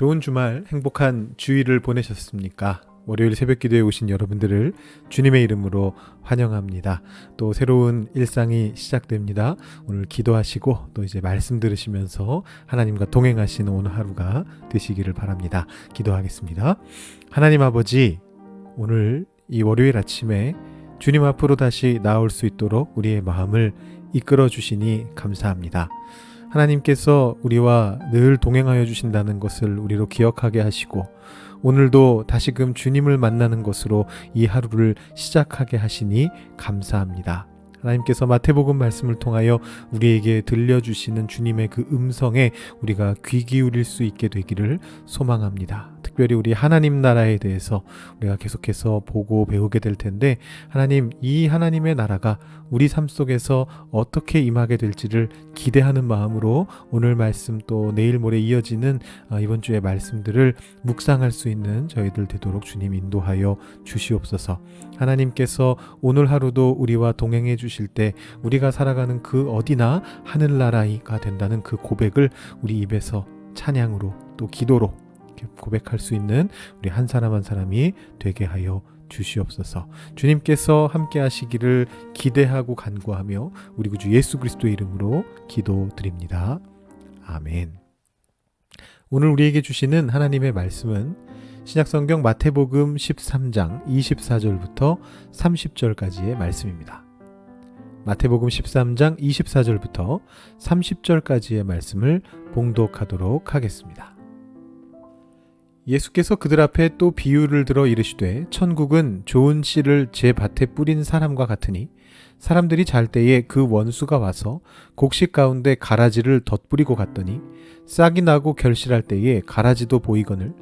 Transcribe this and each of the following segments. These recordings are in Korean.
좋은 주말, 행복한 주일을 보내셨습니까? 월요일 새벽 기도에 오신 여러분들을 주님의 이름으로 환영합니다. 또 새로운 일상이 시작됩니다. 오늘 기도하시고 또 이제 말씀 들으시면서 하나님과 동행하시는 오늘 하루가 되시기를 바랍니다. 기도하겠습니다. 하나님 아버지, 오늘 이 월요일 아침에 주님 앞으로 다시 나올 수 있도록 우리의 마음을 이끌어 주시니 감사합니다. 하나님께서 우리와 늘 동행하여 주신다는 것을 우리로 기억하게 하시고 오늘도 다시금 주님을 만나는 것으로 이 하루를 시작하게 하시니 감사합니다. 하나님께서 마태복음 말씀을 통하여 우리에게 들려주시는 주님의 그 음성에 우리가 귀 기울일 수 있게 되기를 소망합니다. 특별히 우리 하나님 나라에 대해서 우리가 계속해서 보고 배우게 될 텐데, 하나님, 이 하나님의 나라가 우리 삶 속에서 어떻게 임하게 될지를 기대하는 마음으로 오늘 말씀 또 내일 모레 이어지는 이번 주의 말씀들을 묵상할 수 있는 저희들 되도록 주님 인도하여 주시옵소서. 하나님께서 오늘 하루도 우리와 동행해 주실 때 우리가 살아가는 그 어디나 하늘나라가 된다는 그 고백을 우리 입에서 찬양으로 또 기도로 고백할 수 있는 우리 한 사람 한 사람이 되게 하여 주시옵소서. 주님께서 함께 하시기를 기대하고 간구하며 우리 구주 예수 그리스도의 이름으로 기도드립니다. 아멘. 오늘 우리에게 주시는 하나님의 말씀은 신약성경 마태복음 13장 24절부터 30절까지의 말씀입니다. 마태복음 13장 24절부터 30절까지의 말씀을 봉독하도록 하겠습니다. 예수께서 그들 앞에 또 비유를 들어 이르시되 천국은 좋은 씨를 제 밭에 뿌린 사람과 같으니 사람들이 잘 때에 그 원수가 와서 곡식 가운데 가라지를 덧뿌리고 갔더니 싹이 나고 결실할 때에 가라지도 보이거늘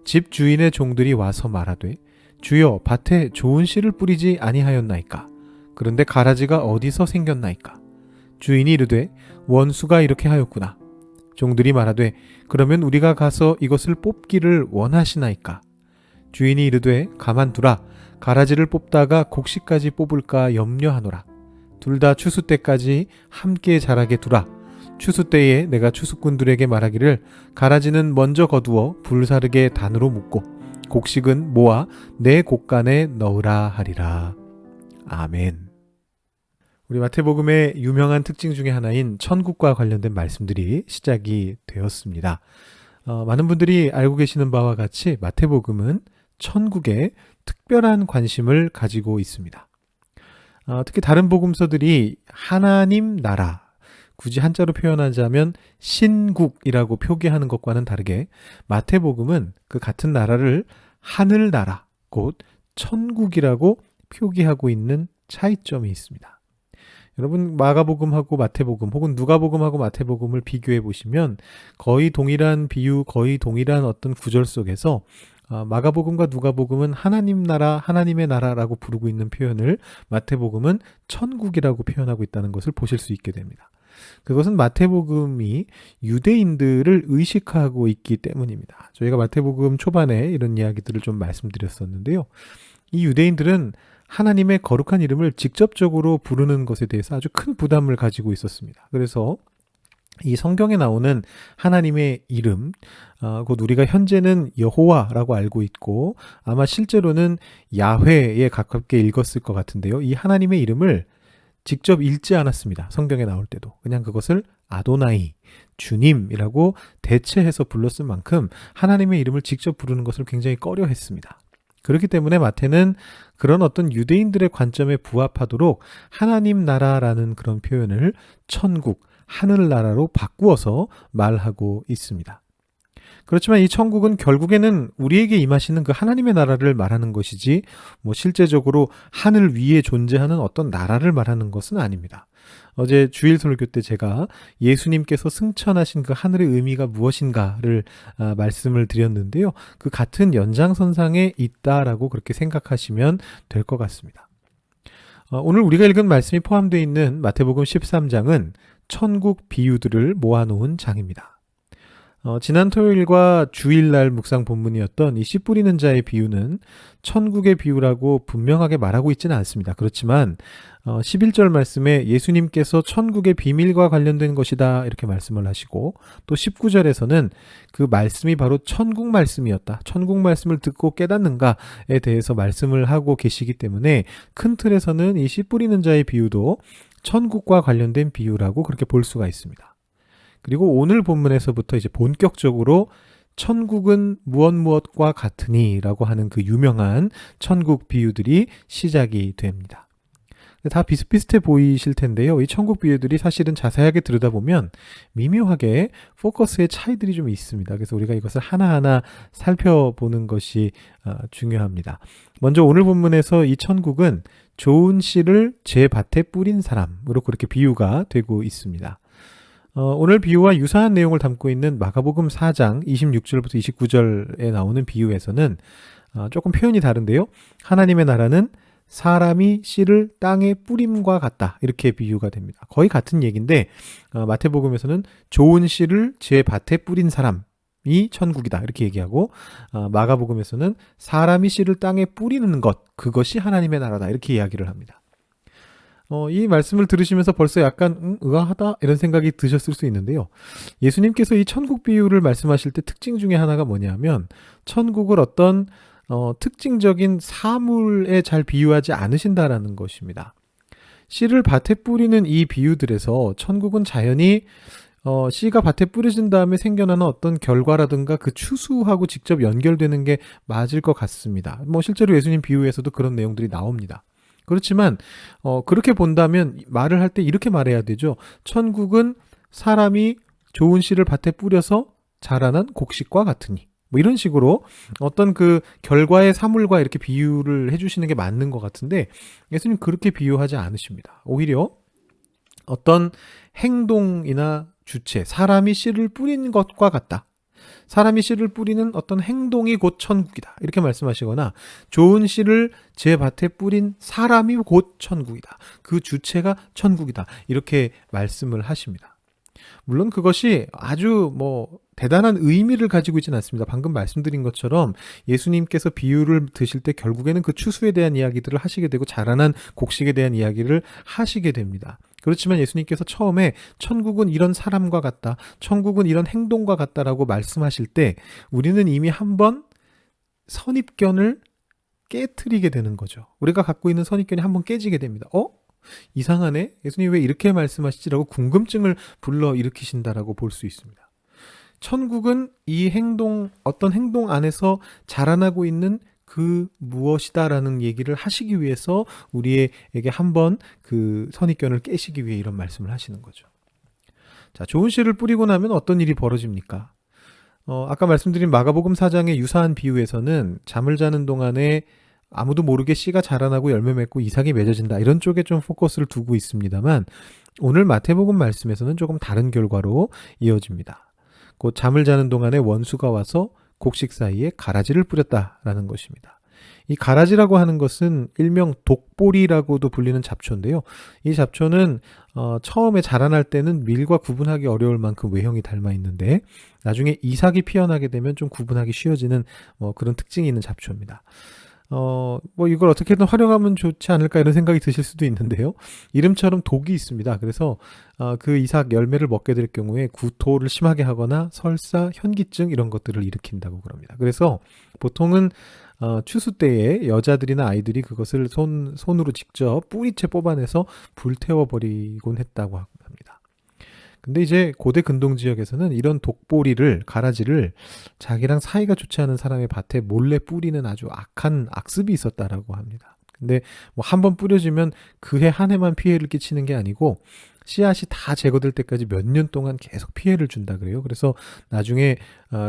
집 주인의 종들이 와서 말하되 주여 밭에 좋은 씨를 뿌리지 아니하였나이까? 그런데 가라지가 어디서 생겼나이까? 주인이 이르되 원수가 이렇게 하였구나. 종들이 말하되 그러면 우리가 가서 이것을 뽑기를 원하시나이까? 주인이 이르되 가만두라. 가라지를 뽑다가 곡식까지 뽑을까 염려하노라. 둘 다 추수 때까지 함께 자라게 두라. 추수 때에 내가 추수꾼들에게 말하기를 가라지는 먼저 거두어 불사르게 단으로 묶고 곡식은 모아 내 곡간에 넣으라 하리라. 아멘. 우리 마태복음의 유명한 특징 중에 하나인 천국과 관련된 말씀들이 시작이 되었습니다. 많은 분들이 알고 계시는 바와 같이 마태복음은 천국에 특별한 관심을 가지고 있습니다. 특히 다른 복음서들이 하나님 나라, 굳이 한자로 표현하자면 신국이라고 표기하는 것과는 다르게 마태복음은 그 같은 나라를 하늘나라, 곧 천국이라고 표기하고 있는 차이점이 있습니다. 여러분, 마가복음하고 마태복음 혹은 누가복음하고 마태복음을 비교해 보시면 거의 동일한 비유, 거의 동일한 어떤 구절 속에서 마가복음과 누가복음은 하나님 나라, 하나님의 나라라고 부르고 있는 표현을 마태복음은 천국이라고 표현하고 있다는 것을 보실 수 있게 됩니다. 그것은 마태복음이 유대인들을 의식하고 있기 때문입니다. 저희가 마태복음 초반에 이런 이야기들을 좀 말씀드렸었는데요. 이 유대인들은 하나님의 거룩한 이름을 직접적으로 부르는 것에 대해서 아주 큰 부담을 가지고 있었습니다. 그래서 이 성경에 나오는 하나님의 이름, 곧 우리가 현재는 여호와라고 알고 있고 아마 실제로는 야훼에 가깝게 읽었을 것 같은데요. 이 하나님의 이름을 직접 읽지 않았습니다. 성경에 나올 때도. 그냥 그것을 아도나이, 주님이라고 대체해서 불렀을 만큼 하나님의 이름을 직접 부르는 것을 굉장히 꺼려했습니다. 그렇기 때문에 마태는 그런 어떤 유대인들의 관점에 부합하도록 하나님 나라라는 그런 표현을 천국, 하늘나라로 바꾸어서 말하고 있습니다. 그렇지만 이 천국은 결국에는 우리에게 임하시는 그 하나님의 나라를 말하는 것이지 실제적으로 하늘 위에 존재하는 어떤 나라를 말하는 것은 아닙니다. 어제 주일 설교 때 제가 예수님께서 승천하신 그 하늘의 의미가 무엇인가를 말씀을 드렸는데요. 그 같은 연장선상에 있다라고 그렇게 생각하시면 될 것 같습니다. 오늘 우리가 읽은 말씀이 포함되어 있는 마태복음 13장은 천국 비유들을 모아놓은 장입니다. 지난 토요일과 주일날 묵상 본문이었던 이 씨 뿌리는 자의 비유는 천국의 비유라고 분명하게 말하고 있지는 않습니다. 그렇지만 11절 말씀에 예수님께서 천국의 비밀과 관련된 것이다 이렇게 말씀을 하시고, 또 19절에서는 그 말씀이 바로 천국 말씀이었다, 천국 말씀을 듣고 깨닫는가에 대해서 말씀을 하고 계시기 때문에 큰 틀에서는 이 씨 뿌리는 자의 비유도 천국과 관련된 비유라고 그렇게 볼 수가 있습니다. 그리고 오늘 본문에서부터 이제 본격적으로 천국은 무엇과 같으니 라고 하는 그 유명한 천국 비유들이 시작이 됩니다. 다 비슷비슷해 보이실 텐데요. 이 천국 비유들이 사실은 자세하게 들여다보면 미묘하게 포커스의 차이들이 좀 있습니다. 그래서 우리가 이것을 하나하나 살펴보는 것이 중요합니다. 먼저 오늘 본문에서 이 천국은 좋은 씨를 제 밭에 뿌린 사람으로 그렇게 비유가 되고 있습니다. 오늘 비유와 유사한 내용을 담고 있는 마가복음 4장 26절부터 29절에 나오는 비유에서는 조금 표현이 다른데요. 하나님의 나라는 사람이 씨를 땅에 뿌림과 같다 이렇게 비유가 됩니다. 거의 같은 얘기인데 마태복음에서는 좋은 씨를 제 밭에 뿌린 사람이 천국이다 이렇게 얘기하고, 마가복음에서는 사람이 씨를 땅에 뿌리는 것, 그것이 하나님의 나라다 이렇게 이야기를 합니다. 이 말씀을 들으시면서 벌써 약간 의아하다 이런 생각이 드셨을 수 있는데요. 예수님께서 이 천국 비유를 말씀하실 때 특징 중에 하나가 뭐냐면 천국을 어떤 특징적인 사물에 잘 비유하지 않으신다라는 것입니다. 씨를 밭에 뿌리는 이 비유들에서 천국은 자연히 씨가 밭에 뿌려진 다음에 생겨나는 어떤 결과라든가 그 추수하고 직접 연결되는 게 맞을 것 같습니다. 실제로 예수님 비유에서도 그런 내용들이 나옵니다. 그렇지만 그렇게 본다면 말을 할 때 이렇게 말해야 되죠. 천국은 사람이 좋은 씨를 밭에 뿌려서 자라난 곡식과 같으니, 이런 식으로 어떤 그 결과의 사물과 이렇게 비유를 해주시는 게 맞는 것 같은데, 예수님 그렇게 비유하지 않으십니다. 오히려 어떤 행동이나 주체, 사람이 씨를 뿌린 것과 같다, 사람이 씨를 뿌리는 어떤 행동이 곧 천국이다 이렇게 말씀하시거나, 좋은 씨를 제 밭에 뿌린 사람이 곧 천국이다, 그 주체가 천국이다 이렇게 말씀을 하십니다. 물론 그것이 아주 대단한 의미를 가지고 있지는 않습니다. 방금 말씀드린 것처럼 예수님께서 비유를 드실 때 결국에는 그 추수에 대한 이야기들을 하시게 되고 자라난 곡식에 대한 이야기를 하시게 됩니다. 그렇지만 예수님께서 처음에 천국은 이런 사람과 같다, 천국은 이런 행동과 같다라고 말씀하실 때 우리는 이미 한번 선입견을 깨트리게 되는 거죠. 우리가 갖고 있는 선입견이 한번 깨지게 됩니다. 이상하네? 예수님 왜 이렇게 말씀하시지라고 궁금증을 불러일으키신다라고 볼 수 있습니다. 천국은 이 행동, 어떤 행동 안에서 자라나고 있는 그 무엇이다라는 얘기를 하시기 위해서 우리에게 한번 그 선입견을 깨시기 위해 이런 말씀을 하시는 거죠. 자, 좋은 씨를 뿌리고 나면 어떤 일이 벌어집니까? 아까 말씀드린 마가복음 4장의 유사한 비유에서는 잠을 자는 동안에 아무도 모르게 씨가 자라나고 열매 맺고 이삭이 맺어진다 이런 쪽에 좀 포커스를 두고 있습니다만, 오늘 마태복음 말씀에서는 조금 다른 결과로 이어집니다. 곧 잠을 자는 동안에 원수가 와서 곡식 사이에 가라지를 뿌렸다라는 것입니다. 이 가라지라고 하는 것은 일명 독보리라고도 불리는 잡초인데요. 이 잡초는 처음에 자라날 때는 밀과 구분하기 어려울 만큼 외형이 닮아 있는데 나중에 이삭이 피어나게 되면 좀 구분하기 쉬워지는 그런 특징이 있는 잡초입니다. 이걸 어떻게든 활용하면 좋지 않을까 이런 생각이 드실 수도 있는데요. 이름처럼 독이 있습니다. 그래서 그 이삭 열매를 먹게 될 경우에 구토를 심하게 하거나 설사, 현기증 이런 것들을 일으킨다고 그럽니다. 그래서 보통은 추수 때에 여자들이나 아이들이 그것을 손으로 직접 뿌리채 뽑아내서 불태워 버리곤 했다고 합니다. 근데 이제 고대 근동 지역에서는 이런 독보리를, 가라지를 자기랑 사이가 좋지 않은 사람의 밭에 몰래 뿌리는 아주 악한 악습이 있었다라고 합니다. 근데 한 번 뿌려지면 그해 한 해만 피해를 끼치는 게 아니고 씨앗이 다 제거될 때까지 몇 년 동안 계속 피해를 준다 그래요. 그래서 나중에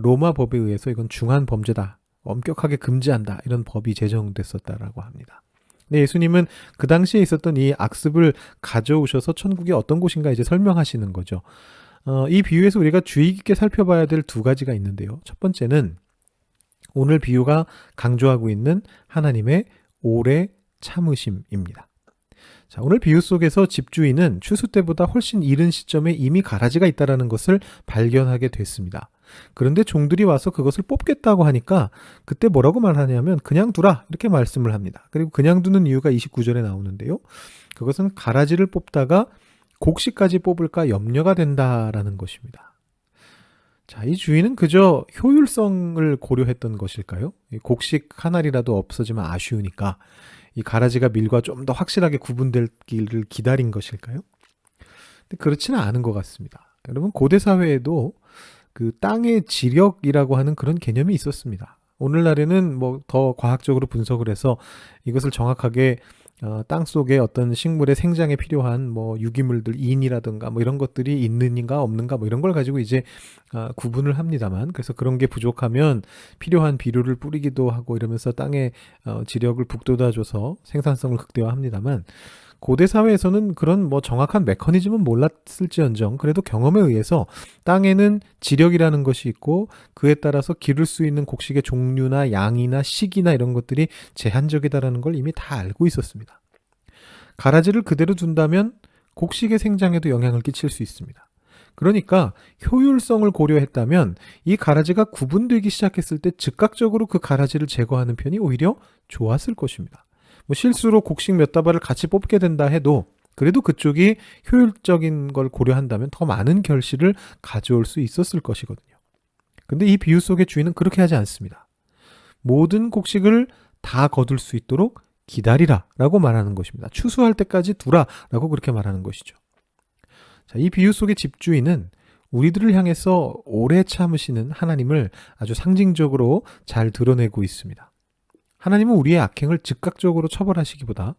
로마 법에 의해서 이건 중한 범죄다, 엄격하게 금지한다 이런 법이 제정됐었다라고 합니다. 네, 예수님은 그 당시에 있었던 이 악습을 가져오셔서 천국이 어떤 곳인가 이제 설명하시는 거죠. 이 비유에서 우리가 주의 깊게 살펴봐야 될 두 가지가 있는데요. 첫 번째는 오늘 비유가 강조하고 있는 하나님의 오래 참으심입니다. 자, 오늘 비유 속에서 집주인은 추수 때보다 훨씬 이른 시점에 이미 가라지가 있다는 것을 발견하게 됐습니다. 그런데 종들이 와서 그것을 뽑겠다고 하니까 그때 뭐라고 말하냐면 그냥 두라 이렇게 말씀을 합니다. 그리고 그냥 두는 이유가 29절에 나오는데요. 그것은 가라지를 뽑다가 곡식까지 뽑을까 염려가 된다라는 것입니다. 자, 이 주인은 그저 효율성을 고려했던 것일까요? 이 곡식 한 알이라도 없어지면 아쉬우니까 이 가라지가 밀과 좀 더 확실하게 구분되기를 기다린 것일까요? 근데 그렇지는 않은 것 같습니다. 여러분, 고대 사회에도 그 땅의 지력이라고 하는 그런 개념이 있었습니다. 오늘날에는 뭐 더 과학적으로 분석을 해서 이것을 정확하게 땅 속에 어떤 식물의 생장에 필요한 뭐 유기물들, 인이라든가 뭐 이런 것들이 있는가 없는가 뭐 이런 걸 가지고 이제 구분을 합니다만, 그래서 그런 게 부족하면 필요한 비료를 뿌리기도 하고 이러면서 땅의 지력을 북돋아줘서 생산성을 극대화합니다만, 고대 사회에서는 그런 뭐 정확한 메커니즘은 몰랐을지언정 그래도 경험에 의해서 땅에는 지력이라는 것이 있고 그에 따라서 기를 수 있는 곡식의 종류나 양이나 시기나 이런 것들이 제한적이다라는 걸 이미 다 알고 있었습니다. 가라지를 그대로 둔다면 곡식의 생장에도 영향을 끼칠 수 있습니다. 그러니까 효율성을 고려했다면 이 가라지가 구분되기 시작했을 때 즉각적으로 그 가라지를 제거하는 편이 오히려 좋았을 것입니다. 뭐 실수로 곡식 몇 다발을 같이 뽑게 된다 해도 그래도 그쪽이 효율적인 걸 고려한다면 더 많은 결실을 가져올 수 있었을 것이거든요. 근데 이 비유 속의 주인은 그렇게 하지 않습니다. 모든 곡식을 다 거둘 수 있도록 기다리라 라고 말하는 것입니다. 추수할 때까지 두라 라고 그렇게 말하는 것이죠. 자, 이 비유 속의 집주인은 우리들을 향해서 오래 참으시는 하나님을 아주 상징적으로 잘 드러내고 있습니다. 하나님은 우리의 악행을 즉각적으로 처벌하시기보다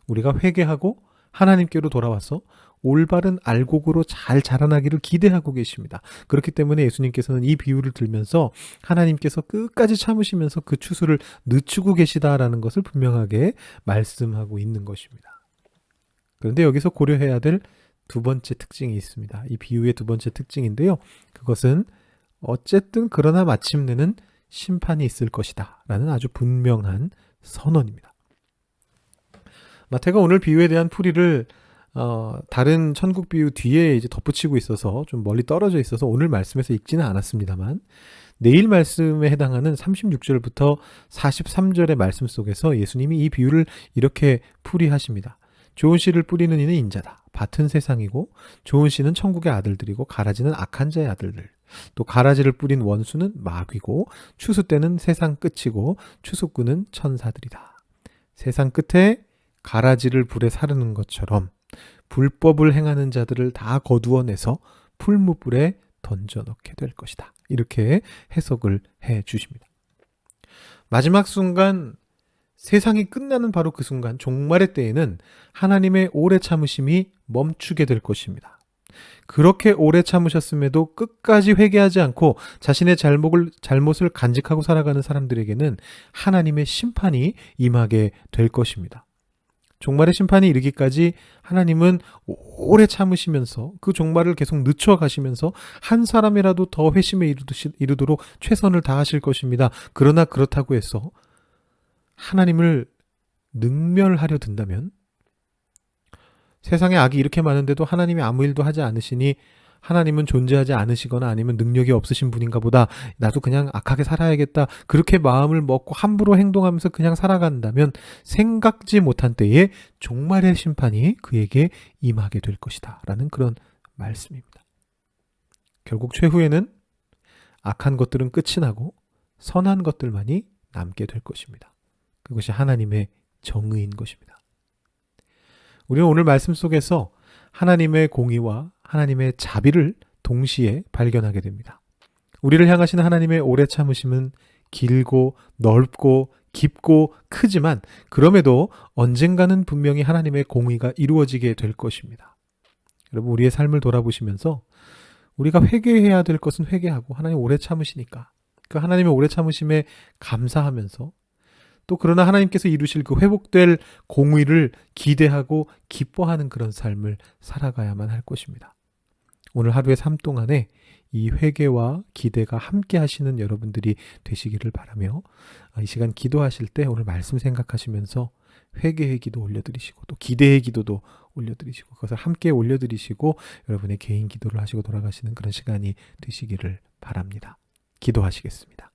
우리가 회개하고 하나님께로 돌아와서 올바른 알곡으로 잘 자라나기를 기대하고 계십니다. 그렇기 때문에 예수님께서는 이 비유를 들면서 하나님께서 끝까지 참으시면서 그 추수를 늦추고 계시다라는 것을 분명하게 말씀하고 있는 것입니다. 그런데 여기서 고려해야 될 두 번째 특징이 있습니다. 이 비유의 두 번째 특징인데요. 그것은 어쨌든 그러나 마침내는 심판이 있을 것이다 라는 아주 분명한 선언입니다. 마태가 오늘 비유에 대한 풀이를 다른 천국 비유 뒤에 이제 덧붙이고 있어서 좀 멀리 떨어져 있어서 오늘 말씀에서 읽지는 않았습니다만, 내일 말씀에 해당하는 36절부터 43절의 말씀 속에서 예수님이 이 비유를 이렇게 풀이하십니다. 좋은 씨를 뿌리는 이는 인자다. 밭은 세상이고 좋은 씨는 천국의 아들들이고 가라지는 악한 자의 아들들. 또 가라지를 뿌린 원수는 마귀고 추수 때는 세상 끝이고 추수꾼은 천사들이다. 세상 끝에 가라지를 불에 사르는 것처럼 불법을 행하는 자들을 다 거두어내서 풀무불에 던져넣게 될 것이다. 이렇게 해석을 해 주십니다. 마지막 순간, 세상이 끝나는 바로 그 순간, 종말의 때에는 하나님의 오래 참으심이 멈추게 될 것입니다. 그렇게 오래 참으셨음에도 끝까지 회개하지 않고 자신의 잘못을 간직하고 살아가는 사람들에게는 하나님의 심판이 임하게 될 것입니다. 종말의 심판이 이르기까지 하나님은 오래 참으시면서 그 종말을 계속 늦춰가시면서 한 사람이라도 더 회심에 이르도록 최선을 다하실 것입니다. 그러나 그렇다고 해서 하나님을 능멸하려 든다면, 세상에 악이 이렇게 많은데도 하나님이 아무 일도 하지 않으시니 하나님은 존재하지 않으시거나 아니면 능력이 없으신 분인가 보다, 나도 그냥 악하게 살아야겠다, 그렇게 마음을 먹고 함부로 행동하면서 그냥 살아간다면 생각지 못한 때에 종말의 심판이 그에게 임하게 될 것이다 라는 그런 말씀입니다. 결국 최후에는 악한 것들은 끝이 나고 선한 것들만이 남게 될 것입니다. 그것이 하나님의 정의인 것입니다. 우리는 오늘 말씀 속에서 하나님의 공의와 하나님의 자비를 동시에 발견하게 됩니다. 우리를 향하시는 하나님의 오래 참으심은 길고 넓고 깊고 크지만 그럼에도 언젠가는 분명히 하나님의 공의가 이루어지게 될 것입니다. 여러분, 우리의 삶을 돌아보시면서 우리가 회개해야 될 것은 회개하고, 하나님 오래 참으시니까 그 하나님의 오래 참으심에 감사하면서, 또 그러나 하나님께서 이루실 그 회복될 공의를 기대하고 기뻐하는 그런 삶을 살아가야만 할 것입니다. 오늘 하루의 삶 동안에 이 회개와 기대가 함께 하시는 여러분들이 되시기를 바라며, 이 시간 기도하실 때 오늘 말씀 생각하시면서 회개의 기도 올려드리시고 또 기대의 기도도 올려드리시고 그것을 함께 올려드리시고 여러분의 개인 기도를 하시고 돌아가시는 그런 시간이 되시기를 바랍니다. 기도하시겠습니다.